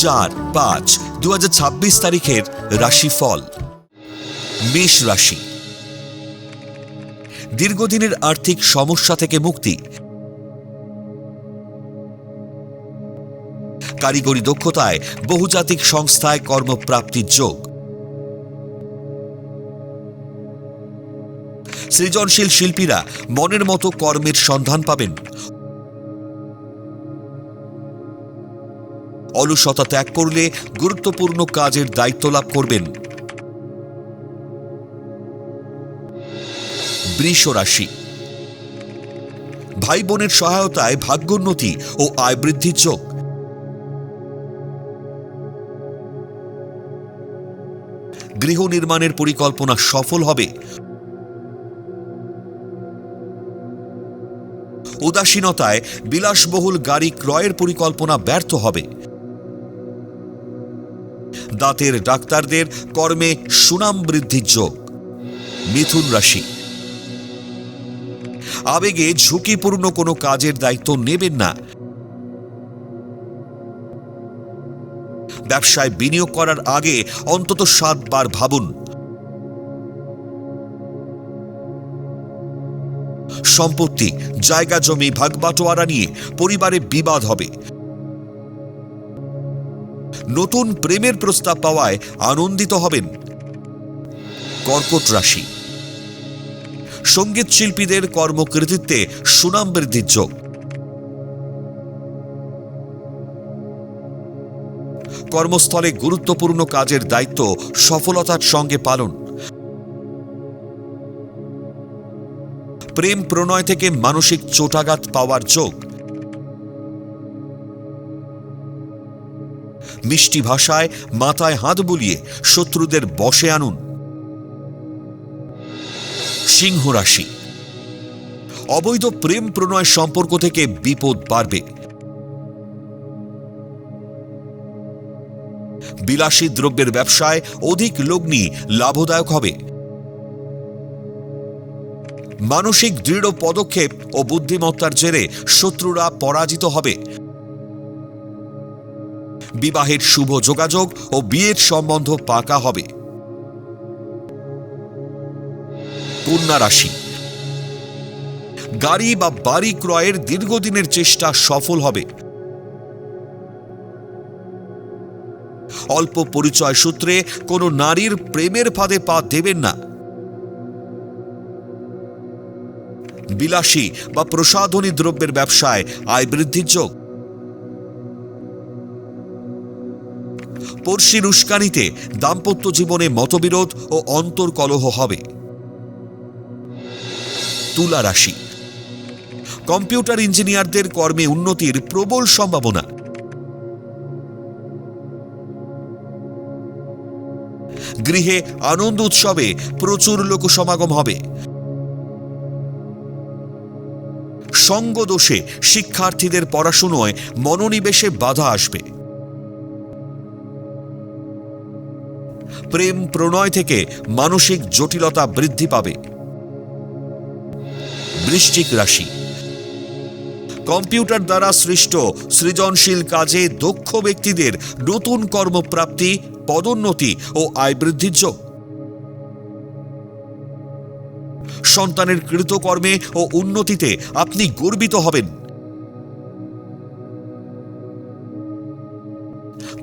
4-5-2026 তারিখের রাশিফল। মেষ রাশি। দীর্ঘদিনের আর্থিক সমস্যা থেকে মুক্তি, কারিগরি দক্ষতায় বহুজাতিক সংস্থায় কর্মপ্রাপ্তির যোগ, সৃজনশীল শিল্পীরা মনের মতো কর্মের সন্ধান পাবেন, অলসতা ত্যাগ করলে গুরুত্বপূর্ণ কাজের দায়িত্ব লাভ করবেন। বৃষ রাশি। ভাই বোনের সহায়তায় ভাগ্যোন্নতি ও আয় বৃদ্ধির যোগ, গৃহ নির্মাণের পরিকল্পনা সফল হবে, উদাসীনতায় বিলাসবহুল গাড়ি ক্রয়ের পরিকল্পনা ব্যর্থ হবে, দাঁতের ডাক্তারদের কর্মে সুনাম বৃদ্ধির যোগ। মিথুন রাশি। আবেগে ঝুঁকিপূর্ণ কোনো কাজের দায়িত্ব নেবেন না, ব্যবসায় বিনিয়োগ করার আগে অন্তত 7 বার ভাবুন। সম্পত্তি, জায়গা জমি ভাগবাটোয়ারা নিয়ে পরিবারে বিবাদ হবে, নতুন প্রেমের প্রস্তাব পাওয়ায় আনন্দিত হবেন। কর্কট রাশি। সঙ্গীত শিল্পীদের কর্মকৃতিত্বে সুনাম বৃদ্ধির যোগ, কর্মস্থলে গুরুত্বপূর্ণ কাজের দায়িত্ব সফলতার সঙ্গে পালন, প্রেম প্রণয় থেকে মানসিক চোটাঘাত পাওয়ার যোগ, মিষ্টি ভাষায় মাথায় হাত বুলিয়ে শত্রুদের বশে আনুন। সিংহ রাশি। অবৈধ প্রেম প্রণয় সম্পর্ক থেকে বিপদ বাড়বে, বিলাসী দ্রব্যের ব্যবসায় অধিক লগ্নি লাভদায়ক হবে, মানসিক দৃঢ় পদক্ষেপ ও বুদ্ধিমত্তার জেরে শত্রুরা পরাজিত হবে, বিবাহের শুভ যোগাযোগ ও বিয়ের সম্বন্ধ পাকা হবে। কন্যা রাশি। গাড়ি বা বাড়ি ক্রয়ের দীর্ঘদিনের চেষ্টা সফল হবে, অল্প পরিচয় সূত্রে কোনো নারীর প্রেমের ফাঁদে পা দেবেন না, বিলাসী বা প্রসাধনী দ্রব্যের ব্যবসায় আয় বৃদ্ধির যোগ, পড়শির উস্কানিতে দাম্পত্য জীবনে মতবিরোধ ও অন্তর্কলহ হবে। তুলা রাশি। কম্পিউটার ইঞ্জিনিয়ারদের কর্মে উন্নতির প্রবল সম্ভাবনা, গৃহে আনন্দ উৎসবে প্রচুর লোক সমাগম হবে, সঙ্গ দোষে শিক্ষার্থীদের পড়াশোনায় মনোনিবেশে বাধা আসবে, প্রেম প্রণয় থেকে মানসিক জটিলতা বৃদ্ধি পাবে। বৃশ্চিক রাশি। কম্পিউটার দ্বারা সৃষ্ট সৃজনশীল কাজে দক্ষ ব্যক্তিদের নতুন কর্মপ্রাপ্তি, পদোন্নতি ও আয় বৃদ্ধির যোগ, সন্তানের কৃতকর্মে ও উন্নতিতে আপনি গর্বিত হবেন,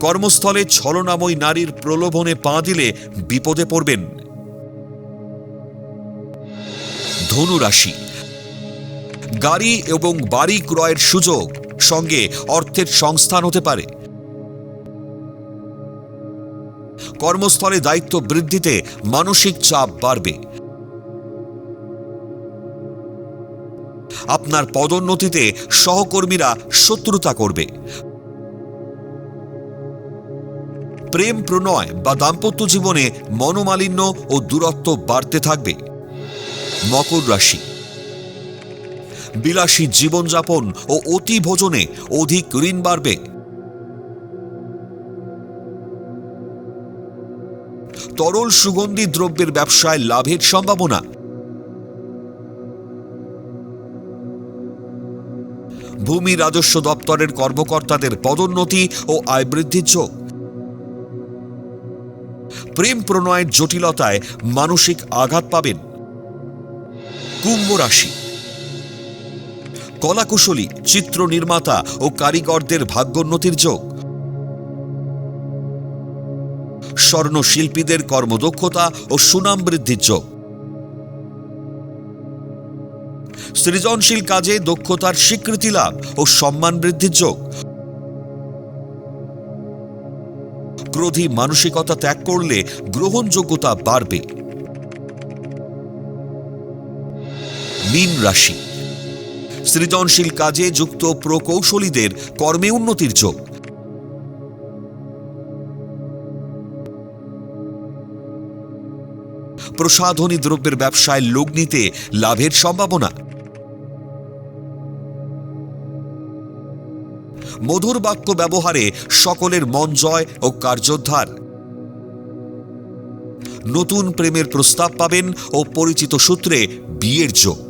কর্মস্থলে ছলনাময়ী নারীর প্রলোভনে পা দিলে বিপদে পড়বেন। ধনু রাশি। গাড়ি এবং বাড়ি ক্রয়ের সুযোগ, সঙ্গে অর্থের সংস্থান হতে পারে, কর্মস্থলে দায়িত্ব বৃদ্ধিতে মানসিক চাপ বাড়বে, আপনার পদোন্নতিতে সহকর্মীরা শত্রুতা করবে, প্রেম প্রণয় বা দাম্পত্য জীবনে মনোমালিন্য ও দূরত্ব বাড়তে থাকবে। মকর রাশি। বিলাসী জীবনযাপন ও অতি ভোজনে অধিক ঋণ বাড়বে, তরল সুগন্ধি দ্রব্যের ব্যবসায় লাভের সম্ভাবনা, ভূ ভূমি রাজস্ব দপ্তরের কর্মকর্তাদের পদোন্নতি ও আয় বৃদ্ধির যোগ। প্রেম প্রণয়ের জটিলতায় মানসিক আঘাত পাবেন। কুম্ভ রাশি, কলাকুশলী, চিত্র নির্মাতা ও কারিগরদের ভাগ্যোন্নতির যোগ। স্বর্ণশিল্পীদের কর্মদক্ষতা ও সুনাম বৃদ্ধির যোগ। সৃজনশীল কাজে দক্ষতার স্বীকৃতি লাভ ও সম্মান বৃদ্ধির যোগ। ক্রোধী মানসিকতা ত্যাগ করলে গ্রহণযোগ্যতা বাড়বে। মীন রাশি, সৃজনশীল কাজে যুক্ত প্রকৌশলীদের কর্মে উন্নতির যোগ। প্রসাধনী দ্রব্যের ব্যবসায় লগ্নিতে লাভের সম্ভাবনা। মধুর বাক্য ব্যবহারে সকলের মন জয় ও কার্যোদ্ধার। নতুন প্রেমের প্রস্তাব পাবেন ও পরিচিত সূত্রে বিয়ের যোগ।